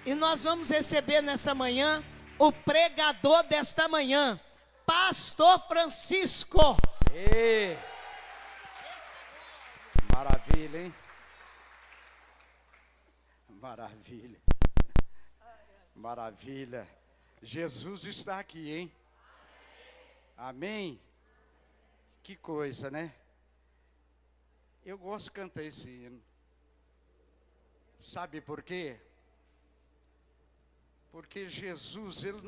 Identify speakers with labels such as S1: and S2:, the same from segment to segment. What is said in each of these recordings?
S1: E nós vamos receber nessa manhã o pregador desta manhã, Pastor Francisco.
S2: Ei, maravilha, hein? Maravilha. Maravilha. Jesus está aqui, hein? Amém? Que coisa, né? Eu gosto de cantar esse hino. Sabe por quê? Porque Jesus, ele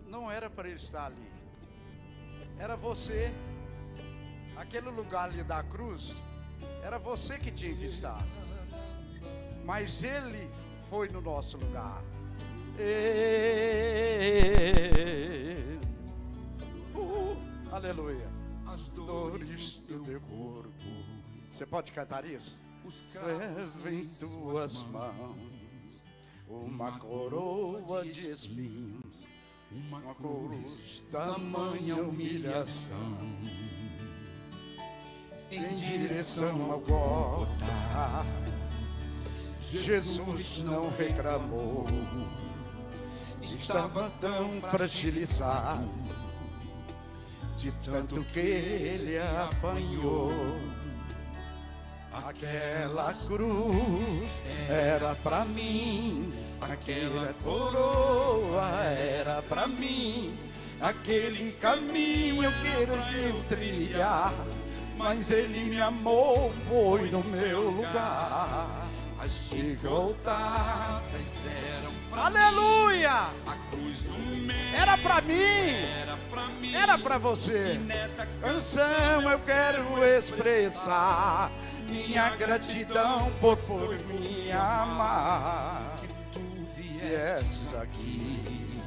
S2: não era para ele estar ali. Era você. Aquele lugar ali da cruz, era você que tinha que estar. Mas ele foi no nosso lugar. Aleluia. As dores do teu corpo. Você pode cantar isso? Leva em tuas mãos uma coroa de espinhos, uma cruz, tamanha humilhação, em direção ao Gólgota. Jesus não reclamou, estava tão fragilizado, de tanto que ele apanhou. Aquela cruz era pra mim, aquela coroa era pra mim, aquele caminho eu quero eu trilhar, mas ele me amou, foi no meu lugar. As chicotadas eram pra aleluia! Mim, a cruz do meio era pra mim, era pra você. E nessa canção eu quero expressar minha gratidão por me amar. Que tu viesses aqui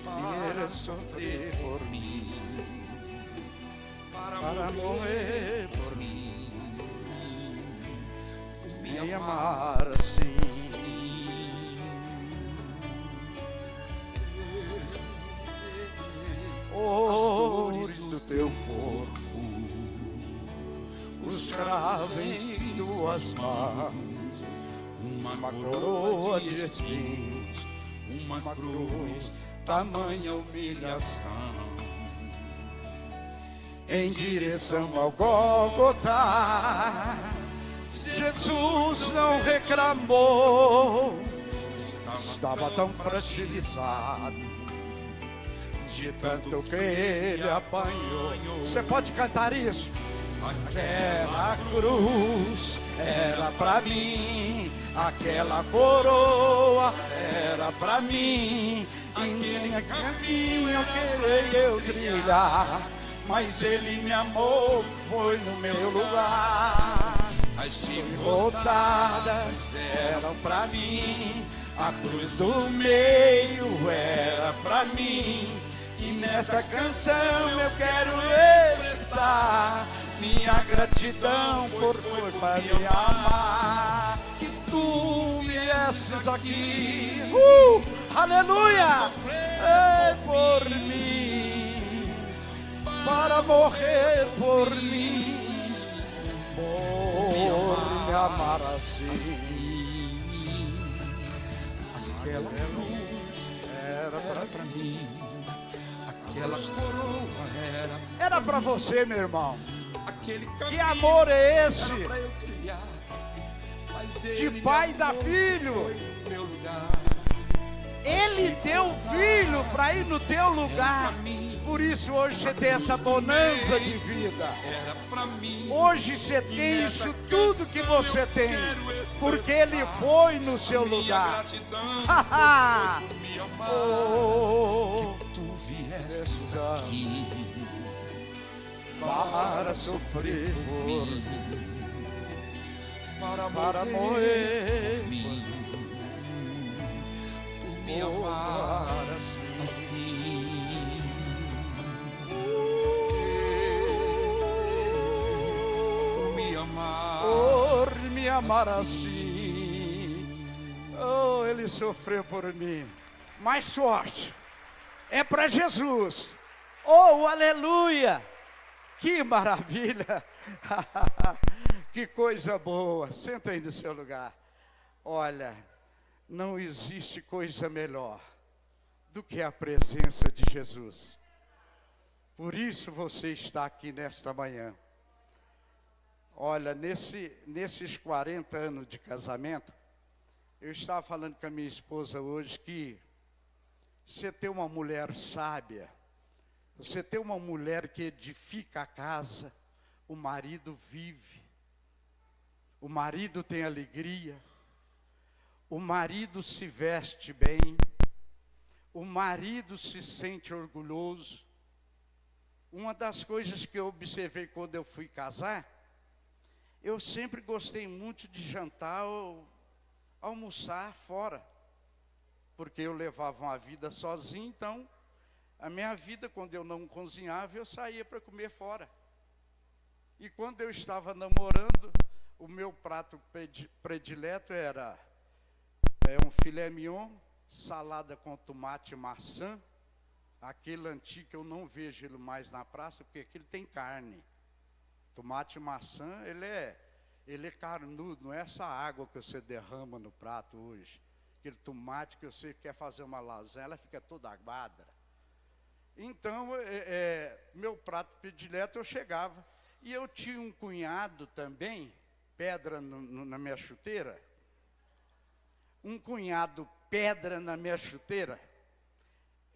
S2: para sofrer por mim, para morrer por mim, me amar assim. Dores do teu corpo, os cravos em tuas mãos, uma coroa de espinhos, uma cruz, tamanha humilhação, em direção ao Gólgota. Jesus não reclamou, estava tão fragilizado, de tanto que ele apanhou. Você pode cantar isso? Aquela cruz era pra mim, aquela coroa era pra mim, aquele caminho eu queria eu trilhar, mas ele me amou, foi no meu lugar. As chicotadas eram pra mim, a cruz do meio era pra mim, e nessa canção eu quero expressar minha gratidão por me amar. Que tu viesses aqui, aleluia, por mim, para morrer por mim, por me amar assim. Aquela cruz era para mim, aquela coroa era para você, meu irmão. Que amor é esse? De pai dá filho. Ele deu filho para ir no teu lugar. Por isso hoje você tem essa bonança de vida. Hoje você tem isso tudo que você tem, porque ele foi no seu lugar. Oh, tu viesses aqui para sofrer por mim, para morrer por mim, por me amar assim. Por me amar assim. Oh, ele sofreu por mim. Mais forte. É para Jesus. Oh, aleluia. Que maravilha. Que coisa boa. Senta aí no seu lugar. Olha, não existe coisa melhor do que a presença de Jesus. Por isso você está aqui nesta manhã. Olha, nesses 40 anos de casamento, eu estava falando com a minha esposa hoje que você ter uma mulher sábia, você ter uma mulher que edifica a casa, o marido vive, o marido tem alegria, o marido se veste bem, o marido se sente orgulhoso. Uma das coisas que eu observei quando eu fui casar, eu sempre gostei muito de jantar ou almoçar fora, porque eu levava uma vida sozinho, então a minha vida, quando eu não cozinhava, eu saía para comer fora. E quando eu estava namorando, o meu prato predileto era um filé mignon, salada com tomate e maçã, aquele antigo que eu não vejo ele mais na praça, porque aquele tem carne. Tomate e maçã, ele é carnudo, não é essa água que você derrama no prato hoje. Aquele tomate que você quer fazer uma lasanha, ela fica toda aguada. Então, meu prato predileto, eu chegava. E eu tinha um cunhado também, pedra na minha chuteira. Um cunhado pedra na minha chuteira.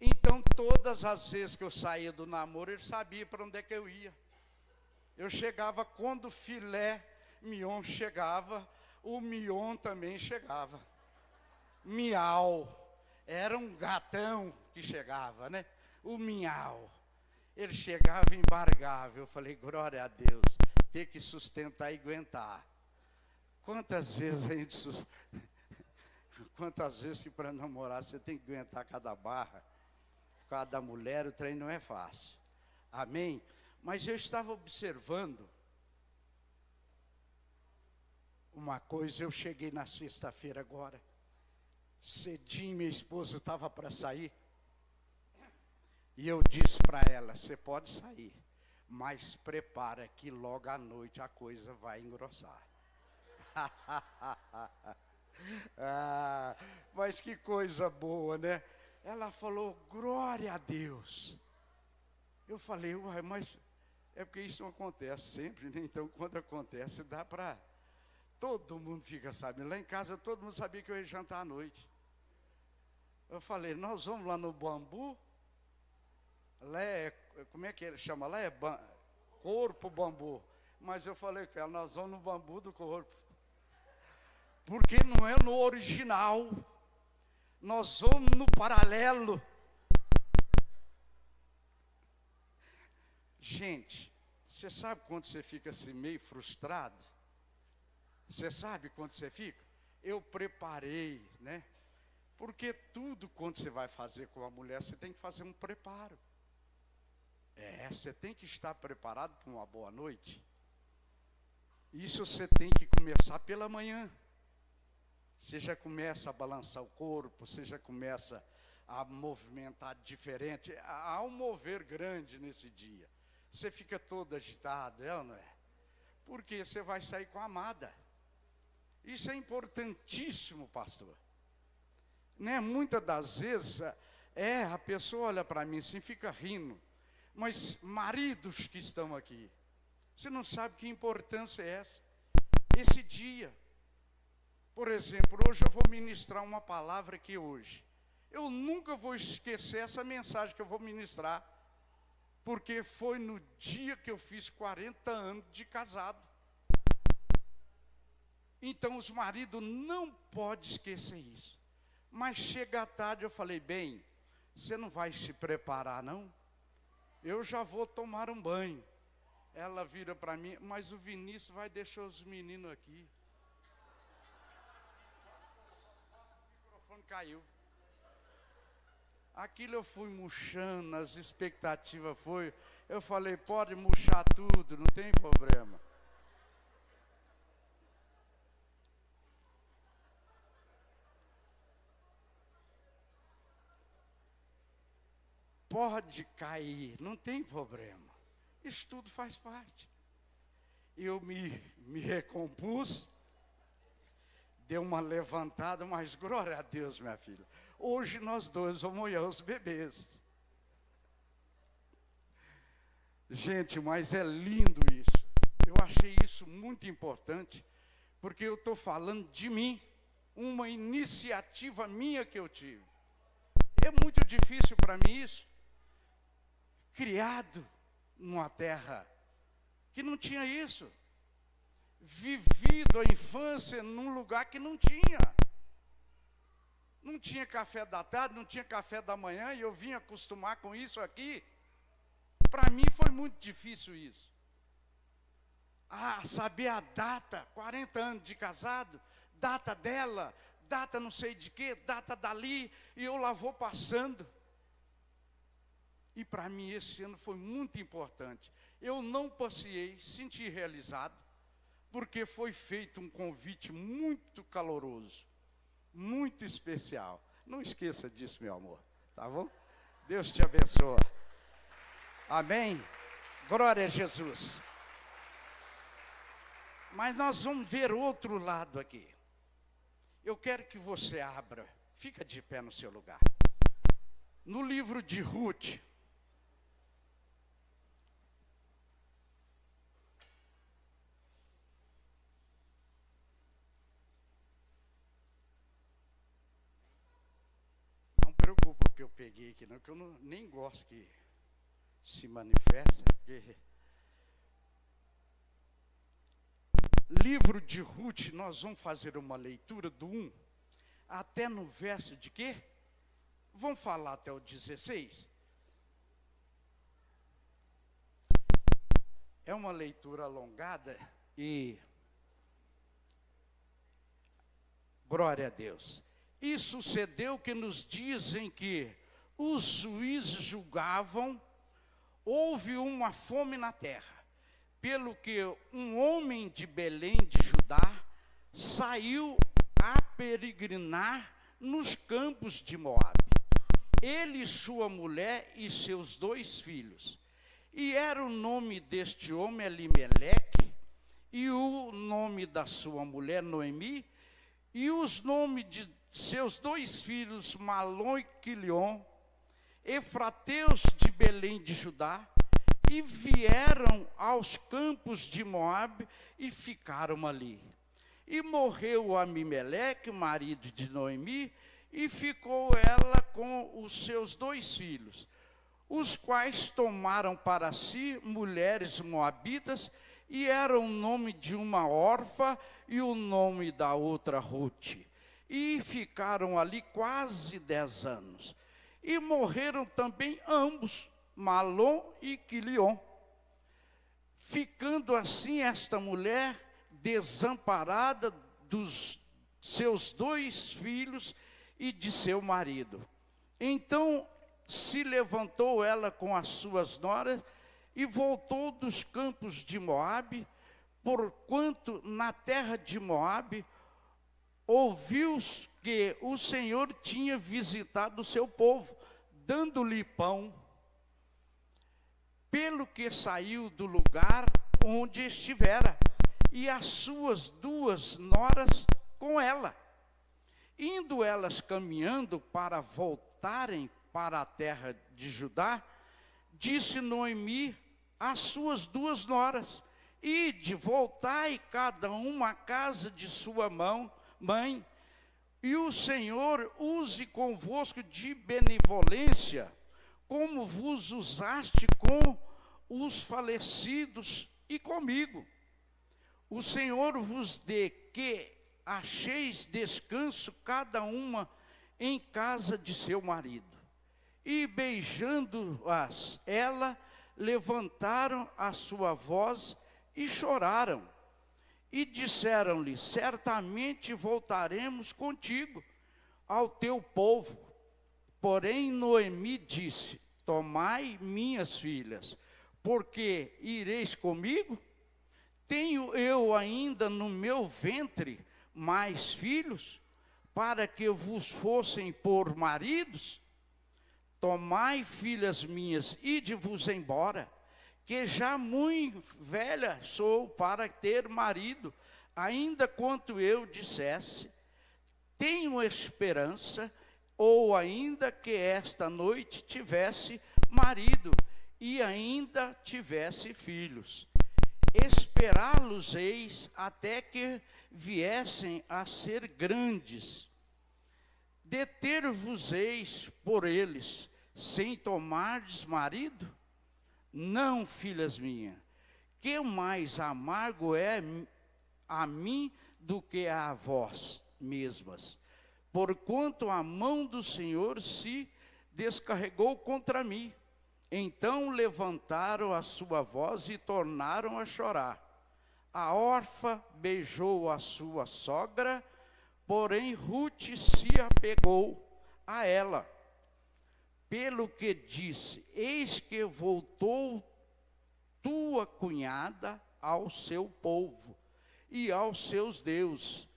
S2: Então, todas as vezes que eu saía do namoro, ele sabia para onde é que eu ia. Eu chegava, quando o filé mignon chegava, o mignon também chegava. Miau. Era um gatão que chegava, né? O miau. Ele chegava e embargava. Eu falei, glória a Deus, ter que sustentar e aguentar. Quantas vezes que para namorar você tem que aguentar cada barra, cada mulher, o trem não é fácil. Amém? Mas eu estava observando uma coisa, eu cheguei na sexta-feira agora, cedinho, minha esposa estava para sair, e eu disse para ela, você pode sair, mas prepara que logo à noite a coisa vai engrossar. Mas que coisa boa, né? Ela falou, glória a Deus. Eu falei, uai, mas é porque isso não acontece sempre, né? Então, quando acontece, dá para... Todo mundo fica sabendo. Lá em casa, todo mundo sabia que eu ia jantar à noite. Eu falei, nós vamos lá no bambu. Lá como é que ele chama? Lá é corpo bambu. Mas eu falei com ela, nós vamos no bambu do corpo. Porque não é no original. Nós vamos no paralelo. Gente, você sabe quando você fica assim meio frustrado? Você sabe quando você fica? Eu preparei, né? Porque tudo quando você vai fazer com a mulher, você tem que fazer um preparo. Você tem que estar preparado para uma boa noite. Isso você tem que começar pela manhã. Você já começa a balançar o corpo, você já começa a movimentar diferente. Há um mover grande nesse dia. Você fica todo agitado, é ou não é? Porque você vai sair com a amada. Isso é importantíssimo, pastor. Né? Muitas das vezes, a pessoa olha para mim assim, fica rindo. Mas maridos que estão aqui, você não sabe que importância é essa. Esse dia. Por exemplo, hoje eu vou ministrar uma palavra aqui hoje. Eu nunca vou esquecer essa mensagem que eu vou ministrar. Porque foi no dia que eu fiz 40 anos de casado. Então os maridos não podem esquecer isso. Mas chega à tarde, eu falei, bem, você não vai se preparar não? Eu já vou tomar um banho. Ela vira para mim, mas o Vinícius vai deixar os meninos aqui. O microfone caiu. Aquilo eu fui murchando, as expectativas foi. Eu falei, pode murchar tudo, não tem problema. Pode cair, não tem problema. Isso tudo faz parte. Eu me recompus, deu uma levantada, mas glória a Deus, minha filha. Hoje nós dois vamos olhar os bebês. Gente, mas é lindo isso. Eu achei isso muito importante, porque eu estou falando de mim, uma iniciativa minha que eu tive. É muito difícil para mim isso. Criado numa terra que não tinha isso. Vivido a infância num lugar que não tinha. Não tinha café da tarde, não tinha café da manhã, e eu vim acostumar com isso aqui. Para mim foi muito difícil isso. Saber a data, 40 anos de casado, data dela, data não sei de quê, data dali, e eu lá vou passando. E para mim esse ano foi muito importante. Eu não passeei, senti realizado, porque foi feito um convite muito caloroso, muito especial. Não esqueça disso, meu amor, tá bom? Deus te abençoe. Amém? Glória a Jesus. Mas nós vamos ver outro lado aqui. Eu quero que você abra, fica de pé no seu lugar. No livro de Ruth, não preocupa o que eu peguei aqui, não, que eu nem gosto que se manifesta, porque livro de Ruth, nós vamos fazer uma leitura do 1 até no verso de quê? Vamos falar até o 16. É uma leitura alongada e glória a Deus. E sucedeu que nos dias em que os juízes julgavam, houve uma fome na terra, pelo que um homem de Belém de Judá saiu a peregrinar nos campos de Moabe, ele, sua mulher e seus 2 filhos. E era o nome deste homem Elimeleque, e o nome da sua mulher Noemi, e os nomes de seus 2 filhos Malom e Quilion, efrateus de Belém de Judá, e vieram aos campos de Moabe e ficaram ali. E morreu Amimeleque, marido de Noemi, e ficou ela com os seus 2 filhos, os quais tomaram para si mulheres moabitas, e era o nome de uma órfã e o nome da outra Ruth. E ficaram ali quase 10 anos. E morreram também ambos, Malom e Quilion. Ficando assim esta mulher desamparada dos seus 2 filhos e de seu marido. Então se levantou ela com as suas noras e voltou dos campos de Moabe, porquanto na terra de Moabe ouviu que o Senhor tinha visitado o seu povo, dando-lhe pão, pelo que saiu do lugar onde estivera, e as suas 2 noras com ela. Indo elas caminhando para voltarem para a terra de Judá, disse Noemi às suas 2 noras: ide, voltai cada uma à casa de sua mãe, e o Senhor use convosco de benevolência, como vos usaste com os falecidos e comigo. O Senhor vos dê que acheis descanso cada uma em casa de seu marido. E beijando-as ela, levantaram a sua voz e choraram. E disseram-lhe: certamente voltaremos contigo ao teu povo. Porém Noemi disse: tomai minhas filhas, porque ireis comigo? Tenho eu ainda no meu ventre mais filhos, para que vos fossem por maridos? Tomai, filhas minhas, ide-vos embora, que já muito velha sou para ter marido, ainda quanto eu dissesse, tenho esperança, ou ainda que esta noite tivesse marido, e ainda tivesse filhos. Esperá-los-eis até que viessem a ser grandes. Deter-vos-eis por eles, sem tomardes marido? Não, filhas minhas, que mais amargo é a mim do que a vós mesmas, porquanto a mão do Senhor se descarregou contra mim. Então levantaram a sua voz e tornaram a chorar. A órfã beijou a sua sogra, porém Rute se apegou a ela. Pelo que disse: eis que voltou tua cunhada ao seu povo e aos seus deuses.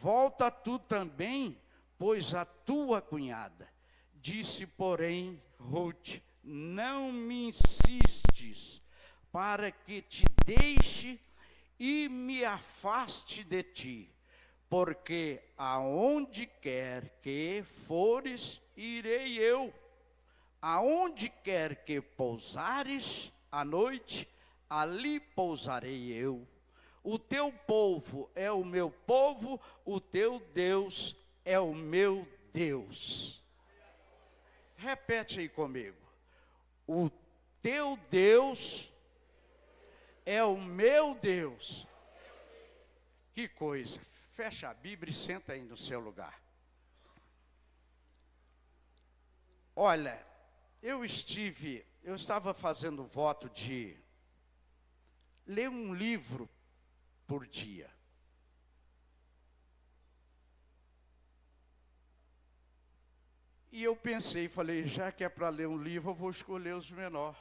S2: Volta tu também, pois a tua cunhada. Disse, porém, Rute: não me insistes, para que te deixe e me afaste de ti, porque aonde quer que fores, irei eu. Aonde quer que pousares à noite, ali pousarei eu. O teu povo é o meu povo, o teu Deus é o meu Deus. Repete aí comigo. O teu Deus é o meu Deus. Que coisa. Fecha a Bíblia e senta aí no seu lugar. Olha, eu estava fazendo voto de ler um livro por dia. E eu falei, já que é para ler um livro, eu vou escolher os menores.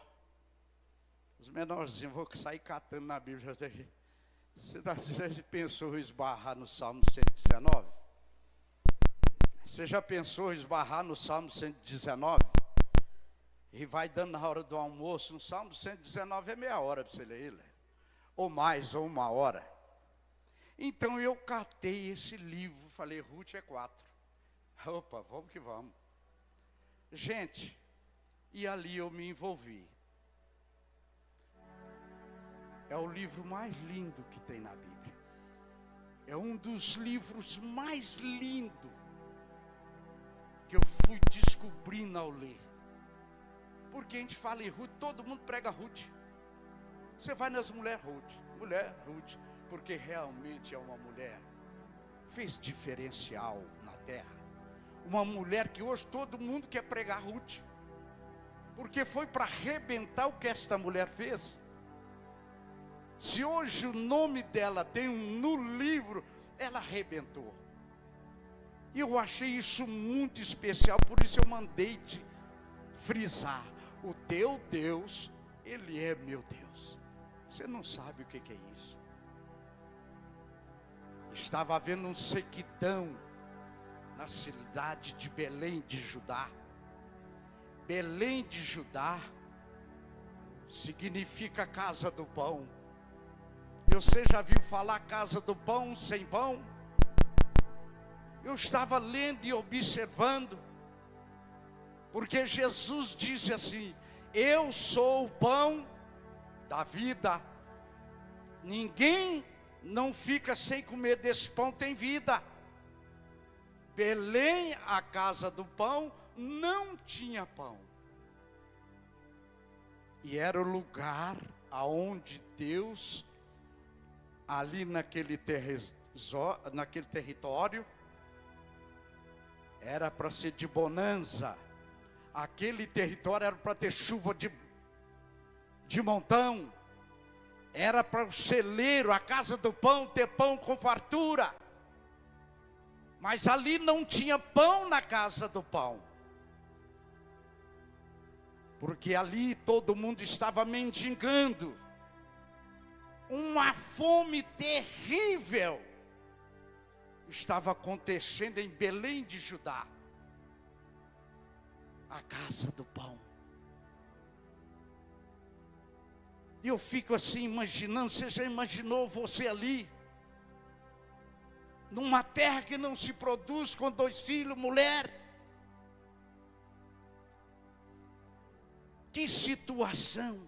S2: Os menorzinhos, vou sair catando na Bíblia. Você já pensou em esbarrar no Salmo 119? Você já pensou em esbarrar no Salmo 119? E vai dando na hora do almoço. No Salmo 119 é meia hora para você ler ele. Ou mais, ou 1 hora. Então eu catei esse livro, falei, Rute é 4. Opa, vamos que vamos. Gente, e ali eu me envolvi. É o livro mais lindo que tem na Bíblia. É um dos livros mais lindos que eu fui descobrindo ao ler. Porque a gente fala em Rute, todo mundo prega Rute. Você vai nas mulher Rute, porque realmente é uma mulher, fez diferencial na terra. Uma mulher que hoje todo mundo quer pregar Rute, porque foi para arrebentar o que esta mulher fez. Se hoje o nome dela tem no livro, ela arrebentou. E eu achei isso muito especial, por isso eu mandei te frisar. O teu Deus, Ele é meu Deus. Você não sabe o que é isso. Estava havendo um sequidão na cidade de Belém de Judá. Belém de Judá significa casa do pão. Você já viu falar casa do pão sem pão? Eu estava lendo e observando, porque Jesus disse assim: eu sou o pão da vida. Ninguém não fica sem comer desse pão, tem vida. Belém, a casa do pão, não tinha pão. E era o lugar aonde Deus, ali naquele território, era para ser de bonança. Aquele território era para ter chuva de montão. Era para o celeiro, a casa do pão, ter pão com fartura. Mas ali não tinha pão na casa do pão. Porque ali todo mundo estava mendigando. Uma fome terrível estava acontecendo em Belém de Judá. A casa do pão. E eu fico assim imaginando, você já imaginou você ali? numa terra que não se produz, com 2 filhos, mulher. Que situação!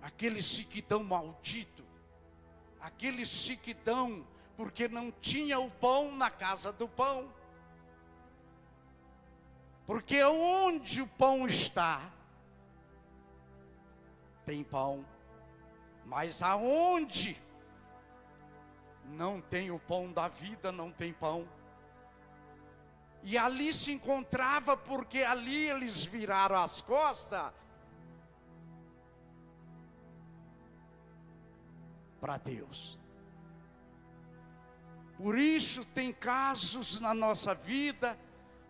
S2: Aqueles siquidão maldito, aqueles siquidão, porque não tinha o pão na casa do pão. Porque onde o pão está, tem pão. Mas aonde não tem o pão da vida, não tem pão. E ali se encontrava, porque ali eles viraram as costas para Deus. Por isso tem casos na nossa vida,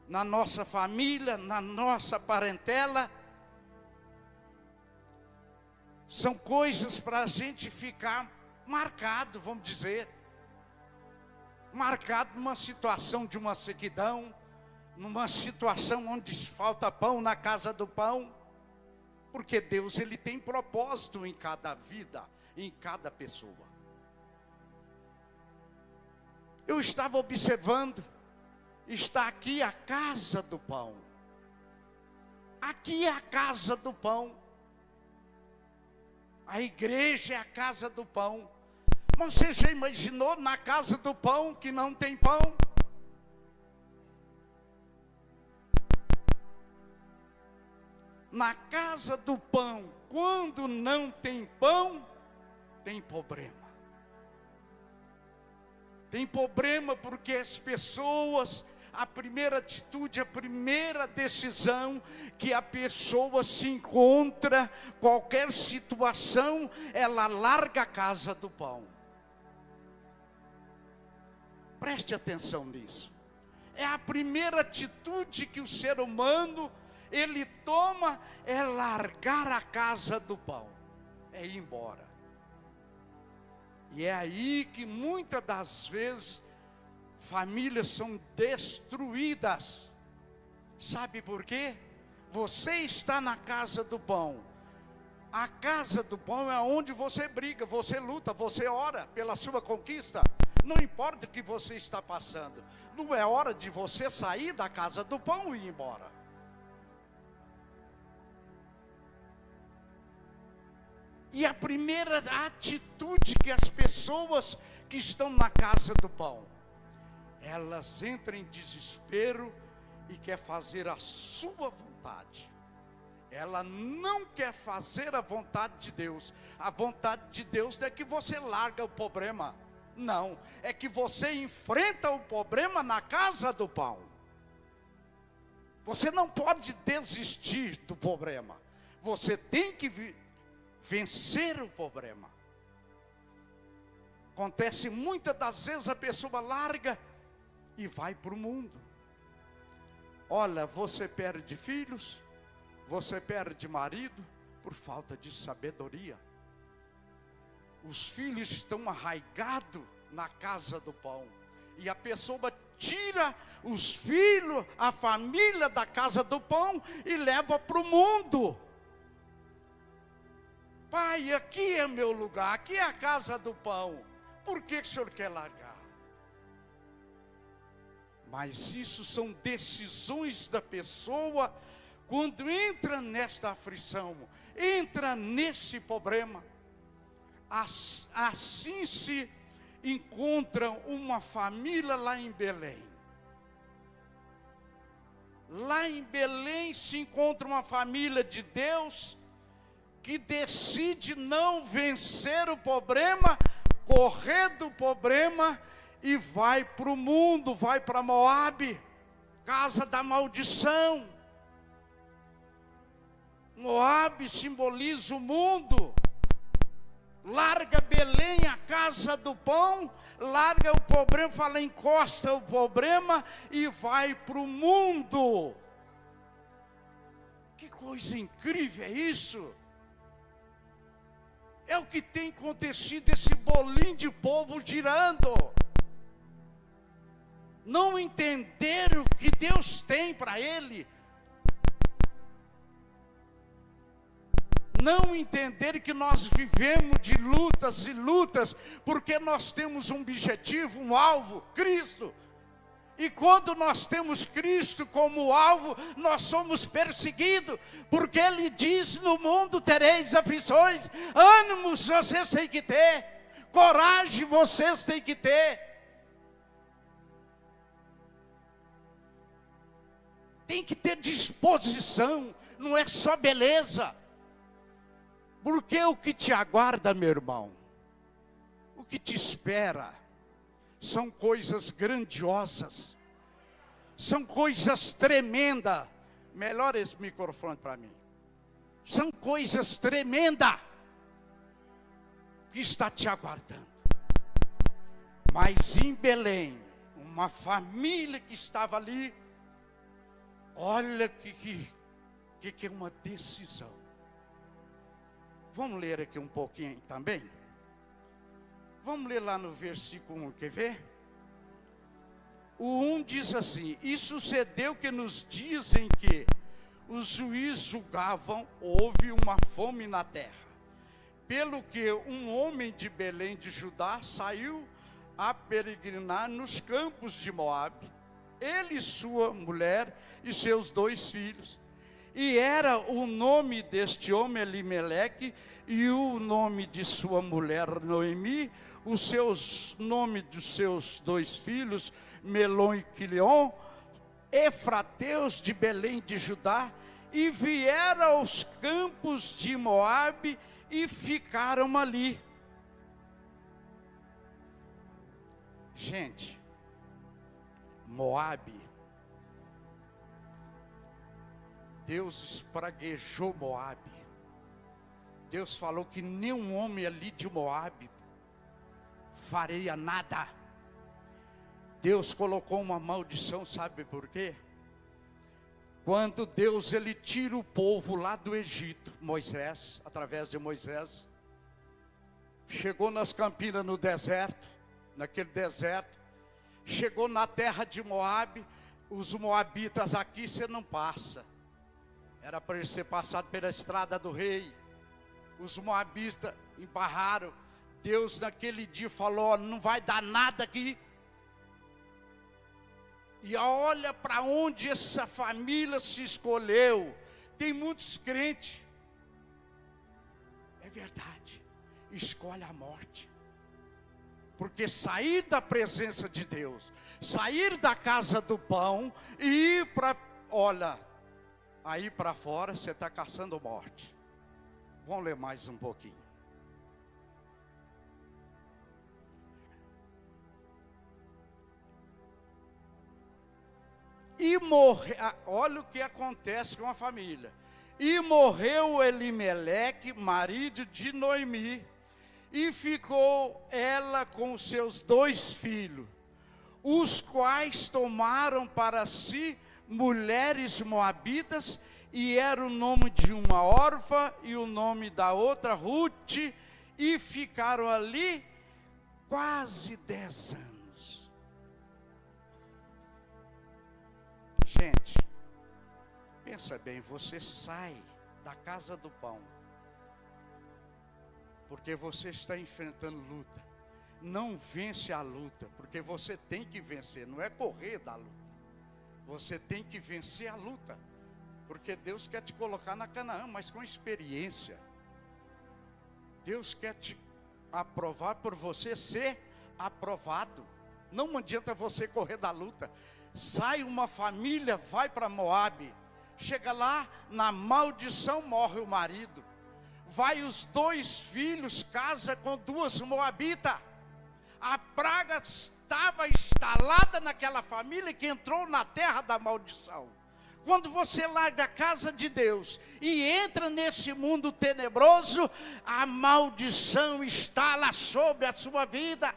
S2: na nossa família, na nossa parentela. São coisas para a gente ficar marcado, vamos dizer. Marcado numa situação de uma sequidão, numa situação onde falta pão na casa do pão. Porque Deus, Ele tem propósito em cada vida, em cada pessoa. Eu estava observando, está aqui a casa do pão. Aqui é a casa do pão. A igreja é a casa do pão. Mas você já imaginou na casa do pão que não tem pão? Na casa do pão, quando não tem pão, tem problema. Tem problema porque as pessoas, a primeira atitude, a primeira decisão que a pessoa se encontra, qualquer situação, ela larga a casa do pão. Preste atenção nisso. É a primeira atitude que o ser humano, ele toma, é largar a casa do pão, é ir embora. E é aí que muitas das vezes famílias são destruídas. Sabe por quê? Você está na casa do pão. A casa do pão é onde você briga, você luta, você ora pela sua conquista. Não importa o que você está passando. Não é hora de você sair da casa do pão e ir embora. E a primeira atitude que as pessoas que estão na casa do pão, elas entram em desespero e quer fazer a sua vontade. Ela não quer fazer a vontade de Deus. A vontade de Deus é que você larga o problema. Não, é que você enfrenta o problema na casa do pão. Você não pode desistir do problema. Você tem que vencer o problema. Acontece muitas das vezes a pessoa larga e vai para o mundo. Olha, você perde filhos, você perde marido por falta de sabedoria. Os filhos estão arraigados na casa do pão. E a pessoa tira os filhos, a família da casa do pão e leva para o mundo. Pai, aqui é meu lugar, aqui é a casa do pão. Por que o senhor quer largar? Mas isso são decisões da pessoa quando entra nesta aflição, entra nesse problema. Assim se encontra uma família lá em Belém. Lá em Belém se encontra uma família de Deus que decide não vencer o problema, correr do problema e vai para o mundo, vai para Moabe, casa da maldição. Moabe simboliza o mundo. Larga Belém, a casa do pão, larga o problema, fala, encosta o problema e vai para o mundo. Que coisa incrível é isso! É o que tem acontecido, esse bolinho de povo girando. Não entenderam o que Deus tem para ele. não entender que nós vivemos de lutas e lutas, porque nós temos um objetivo, um alvo, Cristo. E quando nós temos Cristo como alvo, nós somos perseguidos, porque Ele diz: no mundo tereis aflições, ânimos vocês têm que ter, coragem vocês têm que ter. Tem que ter disposição, não é só beleza. Porque o que te aguarda, meu irmão, o que te espera, são coisas grandiosas, são coisas tremendas. Melhora esse microfone para mim. São coisas tremendas que está te aguardando. Mas em Belém, uma família que estava ali, olha que é uma decisão. Vamos ler aqui um pouquinho também? Vamos ler lá no versículo 1, quer ver? O 1 diz assim: e sucedeu que nos dias em que os juízes julgavam, houve uma fome na terra. Pelo que um homem de Belém de Judá saiu a peregrinar nos campos de Moabe, ele, sua mulher e seus 2 filhos. E era o nome deste homem Elimeleque, e o nome de sua mulher Noemi, os nomes dos seus 2 filhos, Melon e Quileon, efrateus de Belém de Judá, e vieram aos campos de Moabe e ficaram ali. Gente, Moabe, Deus espraguejou Moabe. Deus falou que nenhum homem ali de Moabe faria nada. Deus colocou uma maldição, sabe por quê? Quando Deus ele tira o povo lá do Egito, Moisés, através de Moisés, chegou nas campinas no deserto, naquele deserto, chegou na terra de Moabe, os moabitas aqui você não passa. Era para ele ser passado pela estrada do rei. Os moabitas embarraram. Deus naquele dia falou: não vai dar nada aqui. E olha para onde essa família se escolheu. Tem muitos crentes. É verdade. Escolhe a morte. Porque sair da presença de Deus, sair da casa do pão e ir para, olha, aí para fora você está caçando morte. Vamos ler mais um pouquinho. E morreu, olha o que acontece com a família. E morreu Elimeleque, marido de Noemi, e ficou ela com seus 2 filhos, os quais tomaram para si mulheres moabitas, e era o nome de uma órfã e o nome da outra Ruth, e ficaram ali quase 10 anos. Gente, pensa bem, você sai da casa do pão, porque você está enfrentando luta. Não vence a luta, porque você tem que vencer, não é correr da luta. Você tem que vencer a luta, porque Deus quer te colocar na Canaã, mas com experiência. Deus quer te aprovar por você ser aprovado. Não adianta você correr da luta. Sai uma família, vai para Moabe, chega lá, na maldição morre o marido. Vai os 2 filhos, casa com 2 moabitas. A praga estava instalada naquela família que entrou na terra da maldição. Quando você larga a casa de Deus e entra nesse mundo tenebroso, a maldição instala sobre a sua vida.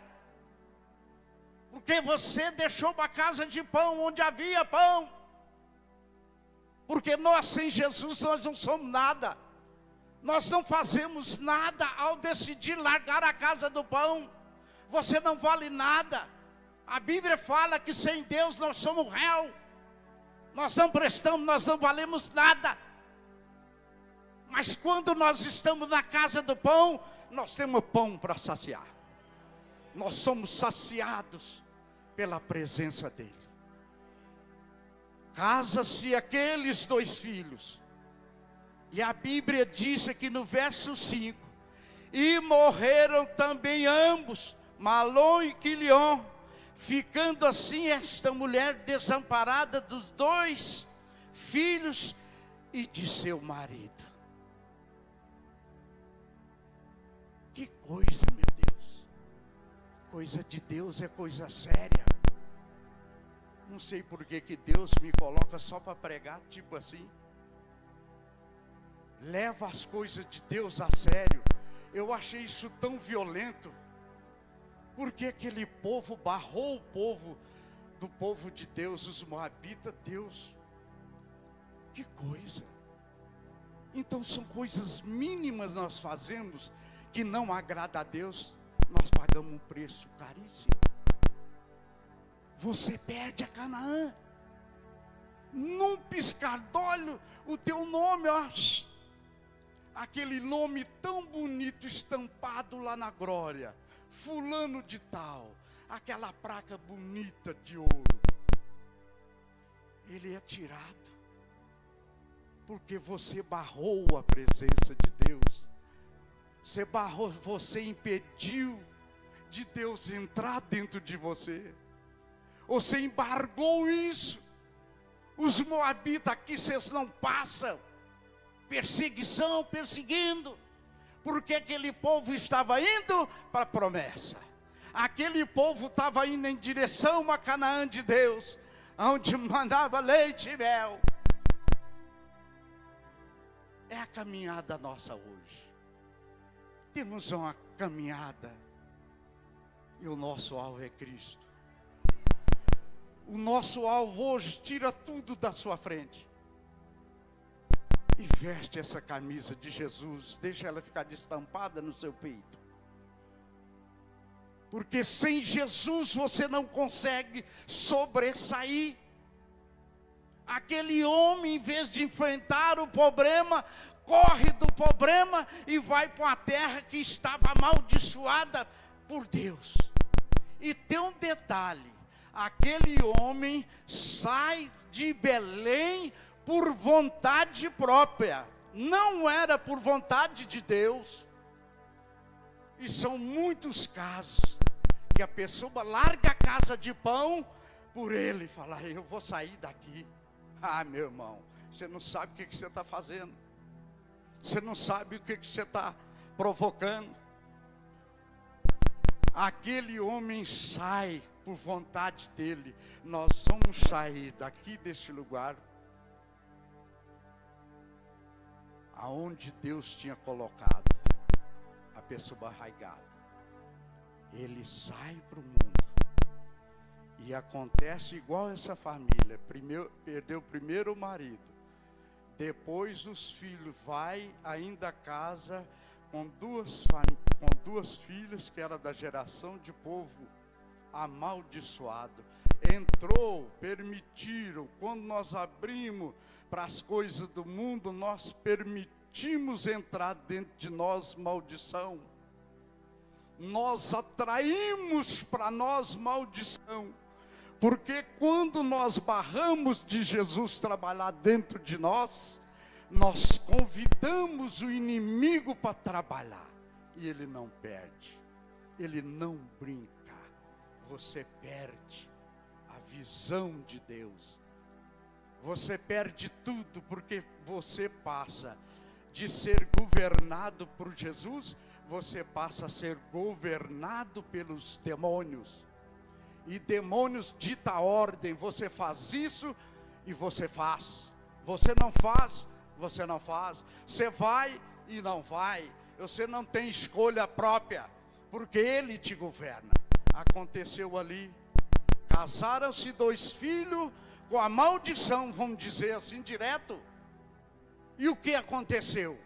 S2: Porque você deixou uma casa de pão onde havia pão. Porque nós sem Jesus nós não somos nada. Nós não fazemos nada ao decidir largar a casa do pão. Você não vale nada. A Bíblia fala que sem Deus nós somos réu. Nós não prestamos, nós não valemos nada. Mas quando nós estamos na casa do pão, nós temos pão para saciar. Nós somos saciados pela presença dele. Casa-se aqueles 2 filhos. E a Bíblia diz aqui no verso 5: e morreram também ambos, Malom e Quilion, ficando assim esta mulher desamparada dos 2 filhos e de seu marido. Que coisa, meu Deus. Coisa de Deus é coisa séria. Não sei por que Deus me coloca só para pregar, tipo assim. Leva as coisas de Deus a sério. Eu achei isso tão violento. Porque aquele povo barrou o povo do povo de Deus, os moabitas, Deus. Que coisa. Então são coisas mínimas nós fazemos que não agrada a Deus. Nós pagamos um preço caríssimo. Você perde a Canaã. Num piscar de olho, o teu nome, ó, aquele nome tão bonito estampado lá na glória, fulano de tal, aquela placa bonita de ouro, ele é tirado, porque você barrou a presença de Deus. Você barrou, você impediu de Deus entrar dentro de você. Você embargou isso. Os moabitas aqui, vocês não passam. Perseguição, perseguindo. Porque aquele povo estava indo para a promessa. Aquele povo estava indo em direção a Canaã de Deus, onde mandava leite e mel. É a caminhada nossa hoje. Temos uma caminhada e o nosso alvo é Cristo. O nosso alvo hoje tira tudo da sua frente e veste essa camisa de Jesus, deixa ela ficar destampada no seu peito. Porque sem Jesus você não consegue sobressair. Aquele homem, em vez de enfrentar o problema, corre do problema e vai para uma terra que estava amaldiçoada por Deus. E tem um detalhe: aquele homem sai de Belém por vontade própria, não era por vontade de Deus. E são muitos casos que a pessoa larga a casa de pão por ele e fala: eu vou sair daqui. Ah, meu irmão, você não sabe o que você está fazendo. Você não sabe o que você está provocando. Aquele homem sai por vontade dele. Nós vamos sair daqui desse lugar, aonde Deus tinha colocado a pessoa arraigada. Ele sai para o mundo. E acontece igual essa família. Primeiro, perdeu primeiro o marido, depois os filhos, vai ainda a casa com duas filhas, que era da geração de povo amaldiçoado. Entrou, permitiram. Quando nós abrimos para as coisas do mundo, nós permitimos entrar dentro de nós maldição. Nós atraímos para nós maldição. Porque quando nós barramos de Jesus trabalhar dentro de nós, nós convidamos o inimigo para trabalhar. E ele não perde, ele não brinca. Você perde a visão de Deus. Você perde tudo, porque você passa de ser governado por Jesus, você passa a ser governado pelos demônios. E demônios dita a ordem: você faz isso e você faz. Você não faz, você não faz. Você vai e não vai. Você não tem escolha própria, porque ele te governa. Aconteceu ali. Casaram-se 2 filhos com a maldição, vamos dizer assim, direto. E o que aconteceu?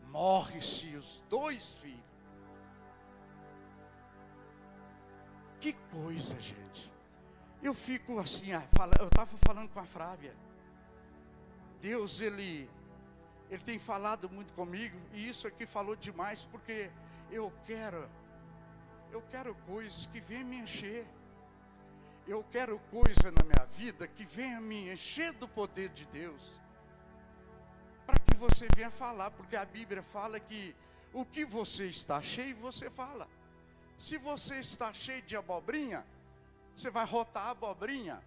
S2: Morre-se os 2 filhos. Que coisa, gente. Eu fico assim, eu estava falando com a Flávia. Deus, ele Ele tem falado muito comigo, e isso aqui falou demais, porque eu quero coisas que venham me encher. Eu quero coisa na minha vida que venha me encher do poder de Deus, para que você venha falar, porque a Bíblia fala que o que você está cheio, você fala. Se você está cheio de abobrinha, você vai rotar a abobrinha.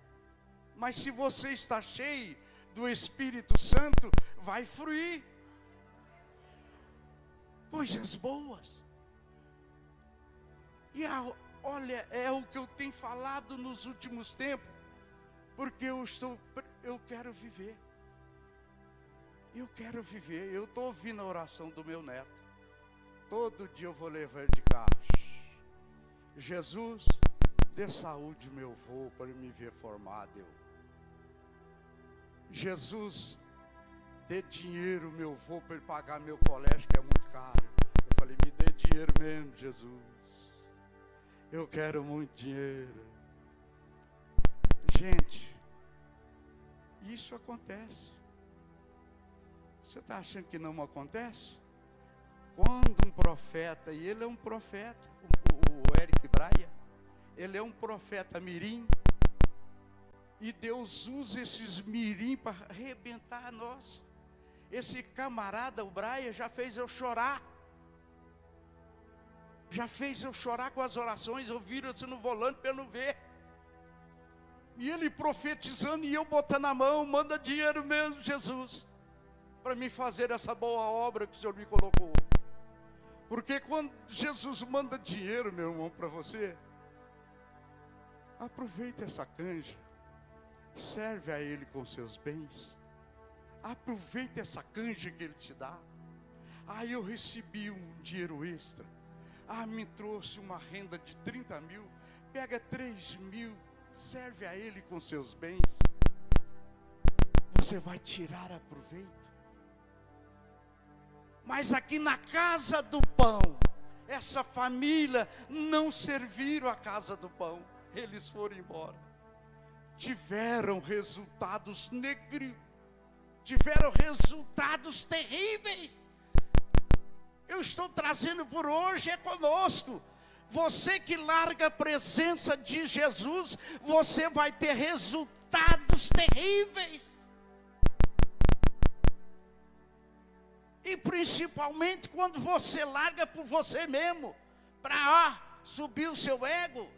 S2: Mas se você está cheio do Espírito Santo, vai fluir coisas boas. E olha, é o que eu tenho falado nos últimos tempos, porque eu quero viver. Eu quero viver. Eu estou ouvindo a oração do meu neto. Todo dia eu vou levar ele de carro. Jesus, dê saúde meu avô para ele me ver formado. Jesus, dê dinheiro meu avô para ele pagar meu colégio, que é muito caro. Eu falei, me dê dinheiro mesmo, Jesus. Eu quero muito dinheiro. Gente, isso acontece. Você está achando que não acontece? Quando um profeta, e ele é um profeta, o Eric Braia, ele é um profeta mirim, e Deus usa esses mirim para arrebentar nós. Esse camarada, o Braia, já fez eu chorar. Já fez eu chorar com as orações, eu viro assim no volante para eu não ver. E ele profetizando e eu botando a mão, manda dinheiro mesmo, Jesus, para me fazer essa boa obra que o Senhor me colocou. Porque quando Jesus manda dinheiro, meu irmão, para você, aproveita essa canja, serve a Ele com seus bens, aproveita essa canja que Ele te dá. Aí eu recebi um dinheiro extra, me trouxe uma renda de 30 mil, pega 3 mil, serve a Ele com seus bens, você vai tirar aproveito. Mas aqui na casa do pão, essa família não serviram a casa do pão, eles foram embora. Tiveram resultados negros, tiveram resultados terríveis. Eu estou trazendo por hoje, é conosco. Você que larga a presença de Jesus, você vai ter resultados terríveis. E principalmente quando você larga por você mesmo, para subir o seu ego.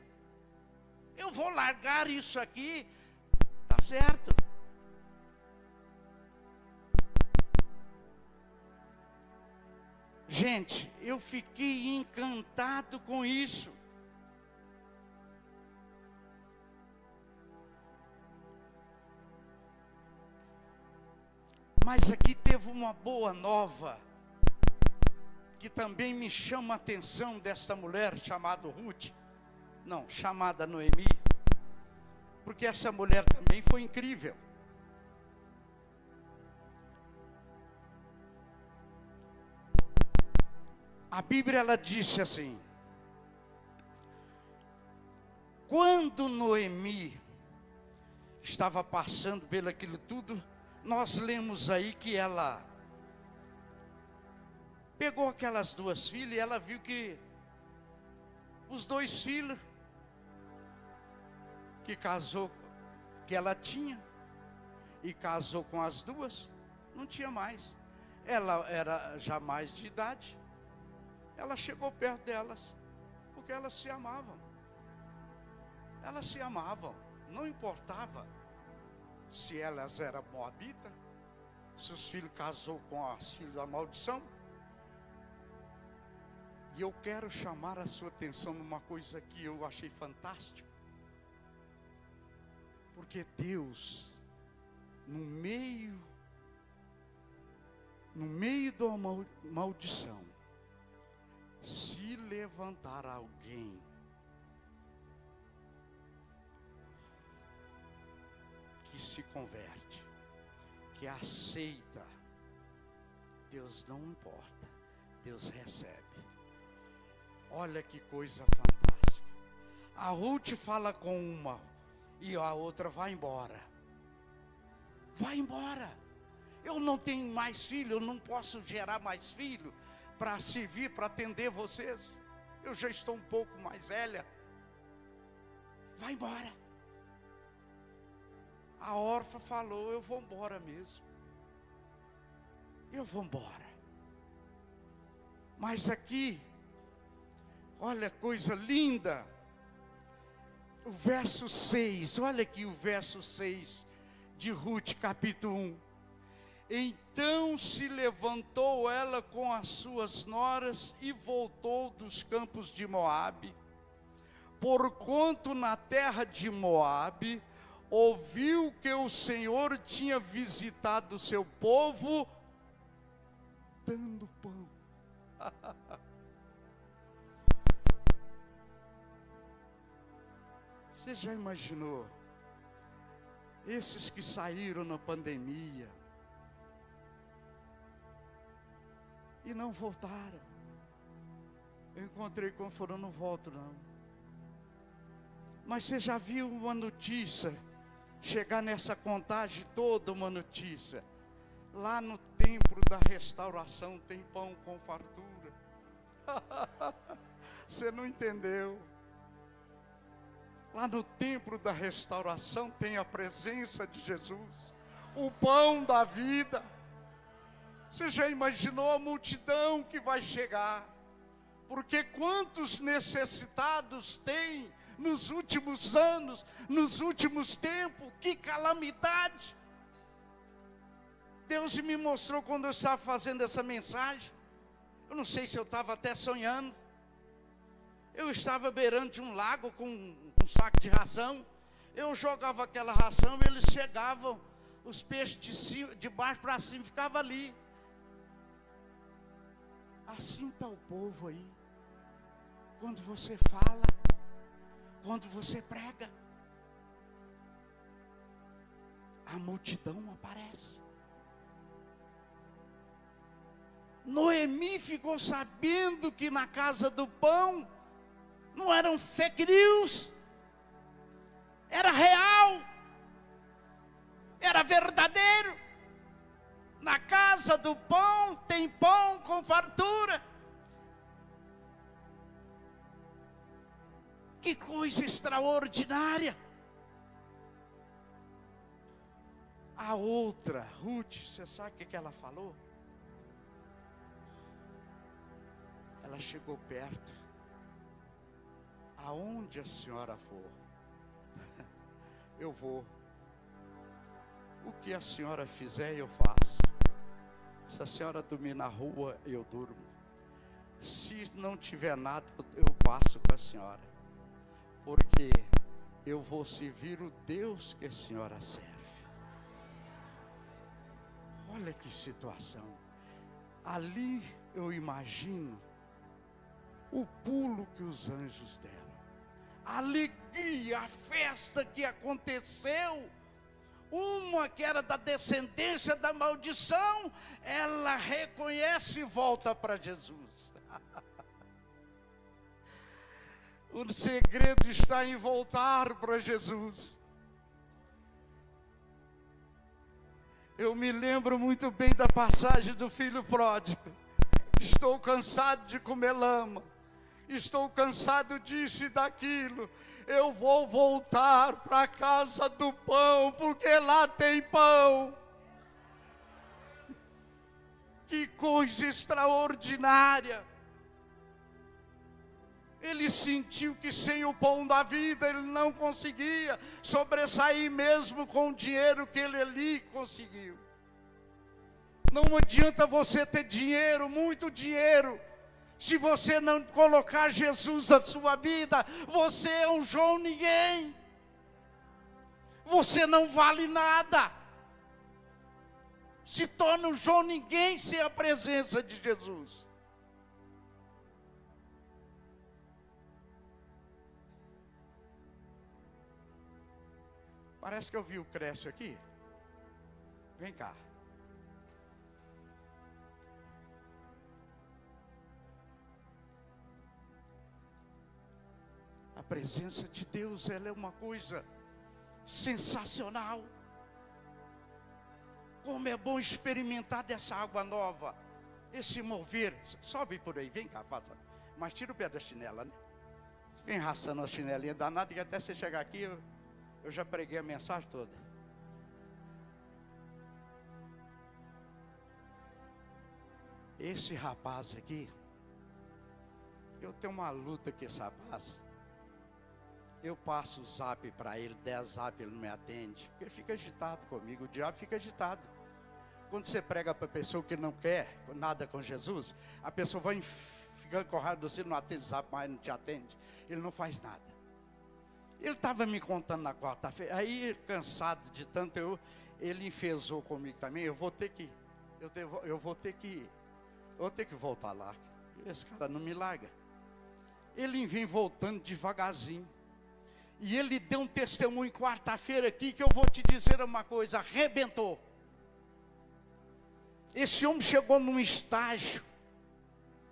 S2: Eu vou largar isso aqui, tá certo? Gente, eu fiquei encantado com isso. Mas aqui teve uma boa nova, que também me chama a atenção desta mulher chamada Ruth, não, chamada Noemi, porque essa mulher também foi incrível. A Bíblia, ela disse assim, quando Noemi estava passando pelo aquilo tudo, nós lemos aí que ela pegou aquelas duas filhas e ela viu que os dois filhos que casou, que ela tinha, e casou com as duas, não tinha mais. Ela era já mais de idade. Ela chegou perto delas, porque elas se amavam. Elas se amavam, não importava se elas eram moabitas, se os filhos casou com as filhas da maldição. E eu quero chamar a sua atenção numa coisa que eu achei fantástico. Porque Deus, no meio da maldição, se levantar alguém que se converte, que aceita, Deus não importa, Deus recebe. Olha que coisa fantástica. A Ruth fala com uma e a outra vai embora. Vai embora. Eu não tenho mais filho, eu não posso gerar mais filho para servir, para atender vocês. Eu já estou um pouco mais velha. Vai embora. A órfã falou, eu vou embora mesmo. Eu vou embora. Mas aqui, olha coisa linda. O verso 6, olha aqui o verso 6 de Ruth, capítulo 1. Então se levantou ela com as suas noras e voltou dos campos de Moabe, porquanto na terra de Moabe ouviu que o Senhor tinha visitado o seu povo, dando pão. Você já imaginou? Esses que saíram na pandemia e não voltaram. Eu encontrei com foram, não volto não. Mas você já viu uma notícia, chegar nessa contagem toda uma notícia. Lá no templo da restauração tem pão com fartura. Você não entendeu. Lá no templo da restauração tem a presença de Jesus, o pão da vida. Você já imaginou a multidão que vai chegar? Porque quantos necessitados tem nos últimos anos, nos últimos tempos, que calamidade. Deus me mostrou quando eu estava fazendo essa mensagem. Eu não sei se eu estava até sonhando. Eu estava beirando de um lago com um saco de ração. Eu jogava aquela ração e eles chegavam, os peixes de baixo para cima ficavam ali. Assim está o povo aí. Quando você fala, quando você prega, a multidão aparece. Noemi ficou sabendo que na casa do pão não eram fake news, era real, era verdadeiro. Na casa do pão tem pão com fartura. Que coisa extraordinária. A outra, Ruth, você sabe o que ela falou? Ela chegou perto. Aonde a senhora for, eu vou. O que a senhora fizer, eu faço. Se a senhora dormir na rua, eu durmo. Se não tiver nada, eu passo com a senhora. Porque eu vou servir o Deus que a senhora serve. Olha que situação. Ali eu imagino o pulo que os anjos deram. A alegria, a festa que aconteceu. Uma que era da descendência da maldição, ela reconhece e volta para Jesus. O segredo está em voltar para Jesus. Eu me lembro muito bem da passagem do filho pródigo. Estou cansado de comer lama. Estou cansado disso e daquilo. Eu vou voltar para a casa do pão, porque lá tem pão. Que coisa extraordinária. Ele sentiu que sem o pão da vida ele não conseguia sobressair mesmo com o dinheiro que ele ali conseguiu. Não adianta você ter dinheiro, muito dinheiro, se você não colocar Jesus na sua vida. Você é um João ninguém. Você não vale nada. Se torna um João ninguém sem a presença de Jesus. Parece que eu vi o Crécio aqui. Vem cá. A presença de Deus, ela é uma coisa sensacional. Como é bom experimentar dessa água nova. Esse mover. Sobe por aí, vem cá, passa. Mas tira o pé da chinela, né? Vem raçando a chinelinha danada, que até você chegar aqui, eu já preguei a mensagem toda. Esse rapaz aqui, eu tenho uma luta com esse rapaz. Eu passo o zap para ele, 10 zap, ele não me atende. Porque ele fica agitado comigo, o diabo fica agitado. Quando você prega para a pessoa que não quer nada com Jesus, a pessoa vai ficando com raiva, você não atende zap, mas não te atende. Ele não faz nada. Ele estava me contando na quarta-feira, aí cansado de tanto, ele enfesou comigo também, eu vou ter que voltar lá. Esse cara não me larga. Ele vem voltando devagarzinho. E ele deu um testemunho quarta-feira aqui, que eu vou te dizer uma coisa, arrebentou. Esse homem chegou num estágio,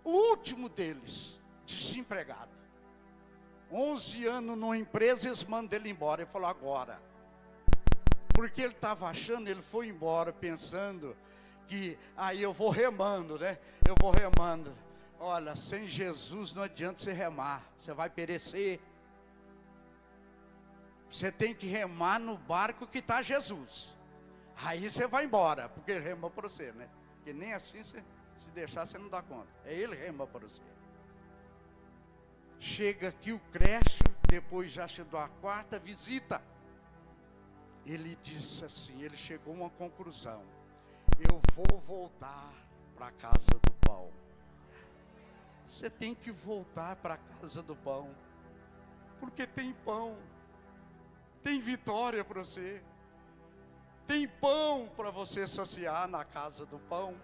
S2: o último deles, desempregado. 11 anos numa empresa, eles mandam ele embora. Ele falou, agora. Porque ele estava achando, ele foi embora pensando que aí eu vou remando, né? Eu vou remando. Olha, sem Jesus não adianta você remar, você vai perecer. Você tem que remar no barco que está Jesus. Aí você vai embora, porque ele rema para você, né? Porque nem assim, se deixar, você não dá conta. É ele que rema para você. Chega aqui o Crécio, depois já chegou a quarta visita. Ele disse assim, ele chegou a uma conclusão. Eu vou voltar para a casa do pão. Você tem que voltar para a casa do pão. Porque tem pão. Tem vitória para você. Tem pão para você saciar na casa do pão.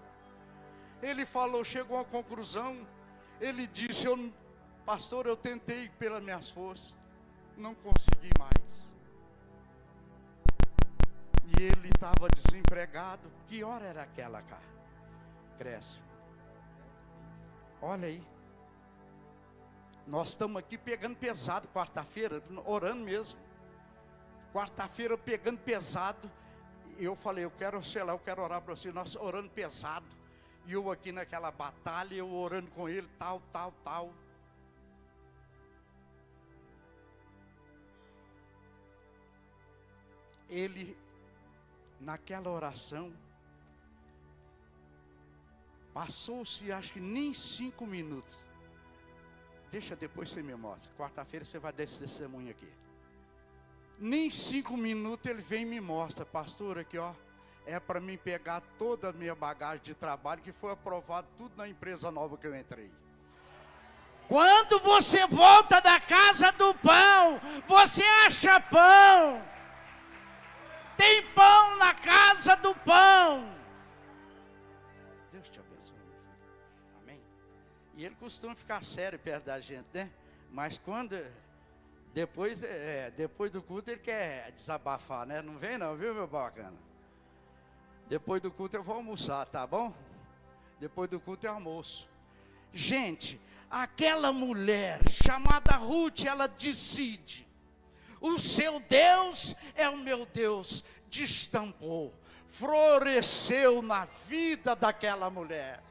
S2: Ele falou, chegou a uma conclusão. Ele disse, pastor, eu tentei pelas minhas forças. Não consegui mais. E ele estava desempregado. Que hora era aquela, cara? Crécio. Olha aí. Nós estamos aqui pegando pesado quarta-feira, orando mesmo. Quarta-feira pegando pesado. Eu falei, eu quero orar para você. Nós orando pesado. E eu aqui naquela batalha, eu orando com ele, tal. Ele, naquela oração, passou-se, acho que nem 5 minutos. Deixa depois você me mostra. Quarta-feira você vai dar esse testemunho aqui. Nem 5 minutos ele vem e me mostra, pastor, aqui ó, é para mim pegar toda a minha bagagem de trabalho, que foi aprovado tudo na empresa nova que eu entrei. Quando você volta da casa do pão, você acha pão. Tem pão na casa do pão. Deus te abençoe, meu filho. Amém? E ele costuma ficar sério perto da gente, né? Mas quando... Depois do culto ele quer desabafar, né? Não vem não, viu, meu bacana? Depois do culto eu vou almoçar, tá bom? Depois do culto é almoço. Gente, aquela mulher chamada Ruth, ela decide. O seu Deus é o meu Deus. Destampou, floresceu na vida daquela mulher.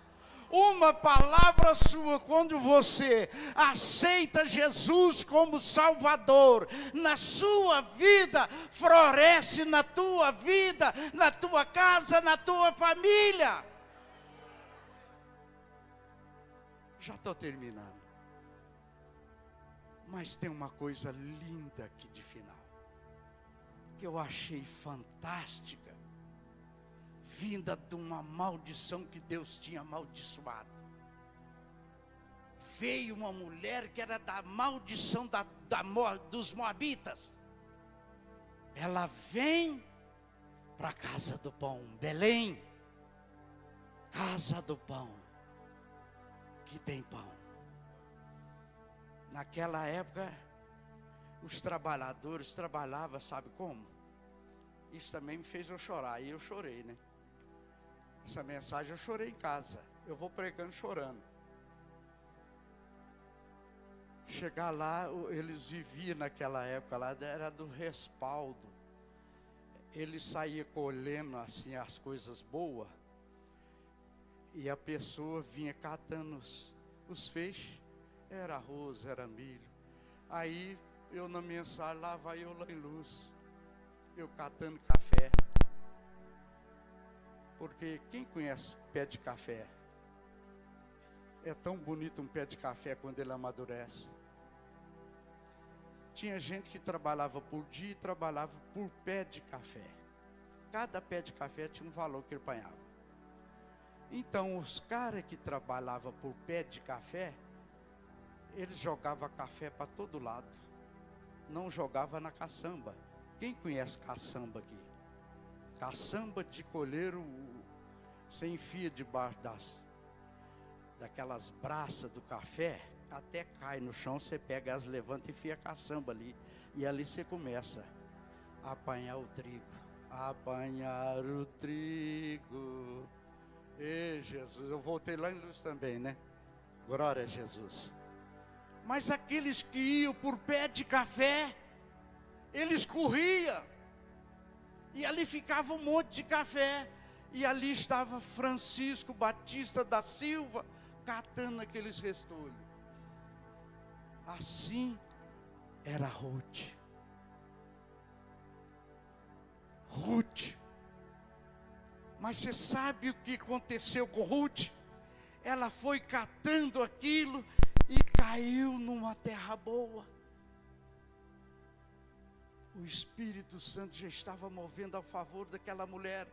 S2: Uma palavra sua, quando você aceita Jesus como Salvador, na sua vida, floresce na tua vida, na tua casa, na tua família. Já estou terminando. Mas tem uma coisa linda aqui de final, que eu achei fantástica. Vinda de uma maldição que Deus tinha amaldiçoado. Veio uma mulher que era da maldição dos Moabitas. Ela vem para a casa do pão, Belém. Casa do pão, que tem pão. Naquela época, os trabalhadores trabalhavam, sabe como? Isso também me fez eu chorar, e eu chorei, né? Essa mensagem eu chorei em casa. Eu vou pregando chorando. Chegar lá, eles viviam naquela época lá, era do respaldo. ele saía colhendo assim as coisas boas, e a pessoa vinha catando os feixes, era arroz, era milho. Aí eu na minha sala, lá vai eu lá em Luz, eu catando café. Porque quem conhece pé de café? É tão bonito um pé de café quando ele amadurece. Tinha gente que trabalhava por dia e trabalhava por pé de café. Cada pé de café tinha um valor que ele apanhava. Então os caras que trabalhavam por pé de café, eles jogavam café para todo lado. Não jogava na caçamba. Quem conhece caçamba aqui? Caçamba de colher, você enfia debaixo daquelas braças do café, até cai no chão, você pega as levanta e enfia a caçamba ali. E ali você começa a apanhar o trigo. Apanhar o trigo. Ei, Jesus, eu voltei lá em Luz também, né? Glória a Jesus. Mas aqueles que iam por pé de café, eles corriam. E ali ficava um monte de café. E ali estava Francisco Batista da Silva, catando aqueles restolhos. Assim era Ruth. Ruth. Mas você sabe o que aconteceu com Ruth? Ela foi catando aquilo e caiu numa terra boa. O Espírito Santo já estava movendo a favor daquela mulher.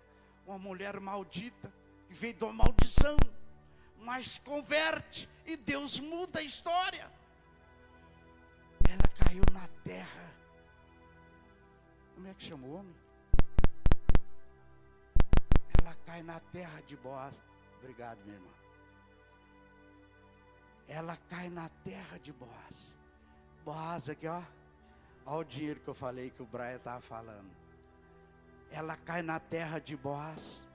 S2: Uma mulher maldita, que veio de uma maldição, mas converte e Deus muda a história. Ela caiu na terra. Como é que chama o homem? Ela cai na terra de Boaz. Obrigado, minha irmã. Ela cai na terra de Boaz. Boaz aqui, ó. Olha o dinheiro que eu falei que o Brian estava falando. Ela cai na terra de Boaz.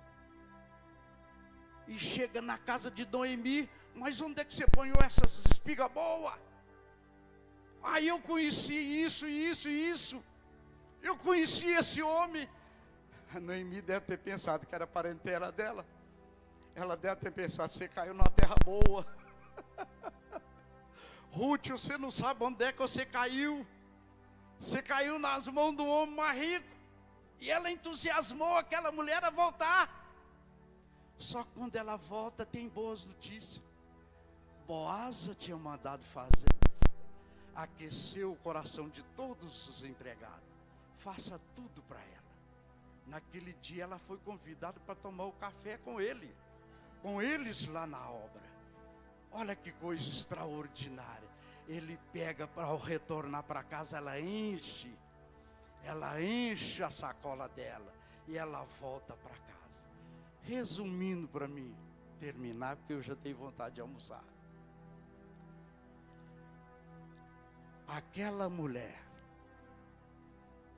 S2: E chega na casa de Noemi. Mas onde é que você ponhou essas espigas boas? Aí eu conheci isso. Eu conheci esse homem. A Noemi deve ter pensado que era parentela dela. Ela deve ter pensado, você caiu na terra boa. Ruth, você não sabe onde é que você caiu. Você caiu nas mãos do homem mais rico. E ela entusiasmou aquela mulher a voltar. Só que quando ela volta, tem boas notícias. Boaz tinha mandado fazer, aquecer o coração de todos os empregados. Faça tudo para ela. Naquele dia ela foi convidada para tomar o café com ele. Com eles lá na obra. Olha que coisa extraordinária. Ele pega para retornar para casa, ela enche a sacola dela e ela volta para casa. Resumindo para mim, terminar, porque eu já tenho vontade de almoçar. Aquela mulher,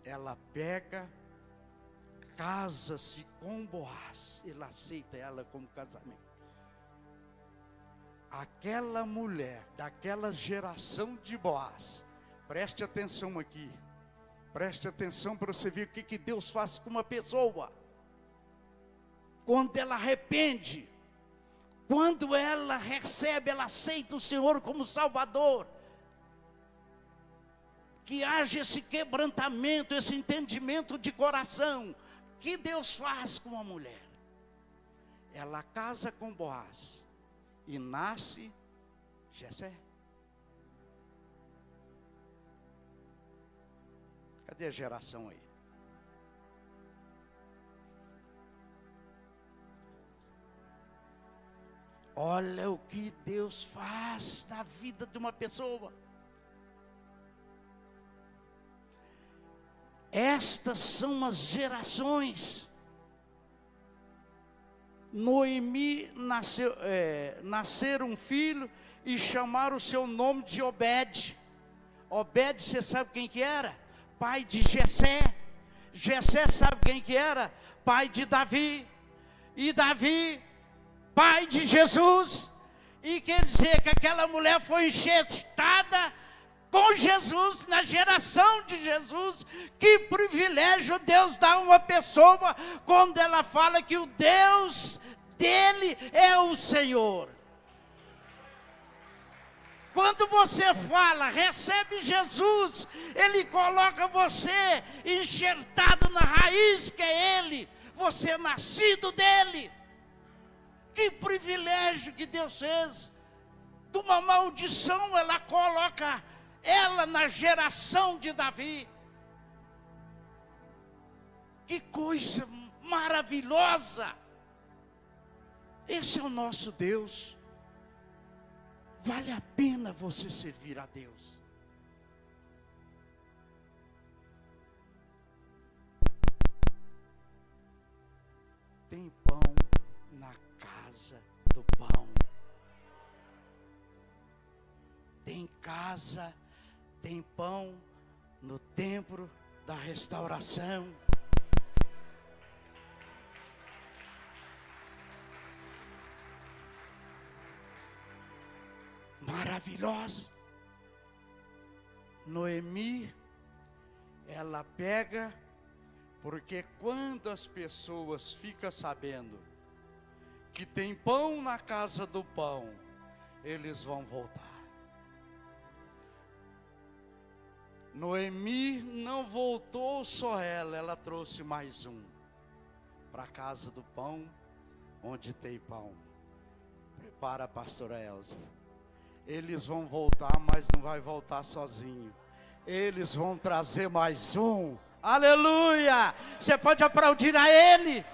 S2: ela pega, casa-se com Boaz, ele aceita ela como casamento. Aquela mulher, daquela geração de Boaz, preste atenção aqui. Preste atenção para você ver o que Deus faz com uma pessoa. Quando ela arrepende, quando ela recebe, ela aceita o Senhor como Salvador. Que haja esse quebrantamento, esse entendimento de coração. Que Deus faz com a mulher? Ela casa com Boaz e nasce Jessé. Cadê a geração aí? Olha o que Deus faz na vida de uma pessoa. Estas são as gerações. Noemi nasceu um filho e chamaram o seu nome de Obed. Obed, você sabe quem que era? Pai de Jessé. Jessé sabe quem que era? Pai de Davi. E Davi, pai de Jesus. E quer dizer que aquela mulher foi enxertada com Jesus, na geração de Jesus. Que privilégio Deus dá a uma pessoa quando ela fala que o Deus dele é o Senhor. Quando você fala, recebe Jesus, Ele coloca você enxertado na raiz que é Ele, você é nascido dEle. Que privilégio que Deus fez. De uma maldição, ela coloca ela na geração de Davi. Que coisa maravilhosa. Esse é o nosso Deus. Vale a pena você servir a Deus. Tem pão na casa do pão. Tem casa, tem pão no templo da restauração. Maravilhosa. Noemi, ela pega, porque quando as pessoas ficam sabendo que tem pão na casa do pão, eles vão voltar. Noemi não voltou só ela trouxe mais um para a casa do pão, onde tem pão. Prepara a pastora Elza. Eles vão voltar, mas não vai voltar sozinho. Eles vão trazer mais um. Aleluia! Você pode aplaudir a Ele.